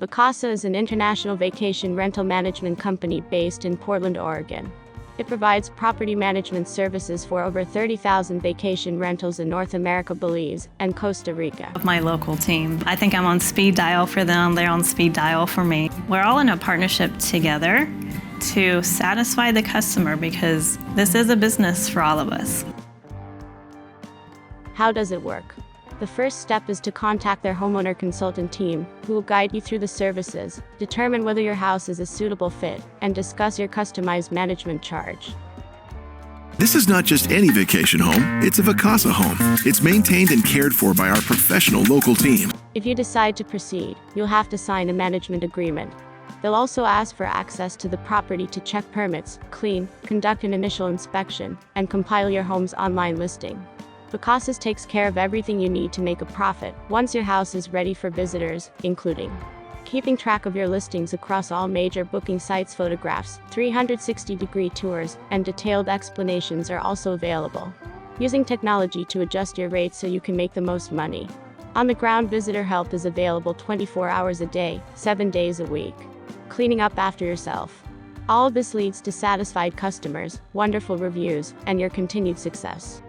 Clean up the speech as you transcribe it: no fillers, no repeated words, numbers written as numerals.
Vacasa is an international vacation rental management company based in Portland, Oregon. It provides property management services for over 30,000 vacation rentals in North America, Belize, and Costa Rica. My local team, I think I'm on speed dial for them, they're on speed dial for me. We're all in a partnership together to satisfy the customer because this is a business for all of us. How does it work? The first step is to contact their homeowner consultant team, who will guide you through the services, determine whether your house is a suitable fit, and discuss your customized management charge. This is not just any vacation home, it's a Vacasa home. It's maintained and cared for by our professional local team. If you decide to proceed, you'll have to sign a management agreement. They'll also ask for access to the property to check permits, clean, conduct an initial inspection, and compile your home's online listing. Vacasa takes care of everything you need to make a profit once your house is ready for visitors, including keeping track of your listings across all major booking sites. Photographs, 360-degree tours, and detailed explanations are also available, using technology to adjust your rates so you can make the most money. On-the-ground visitor help is available 24 hours a day, 7 days a week. Cleaning up after yourself. All of this leads to satisfied customers, wonderful reviews, and your continued success.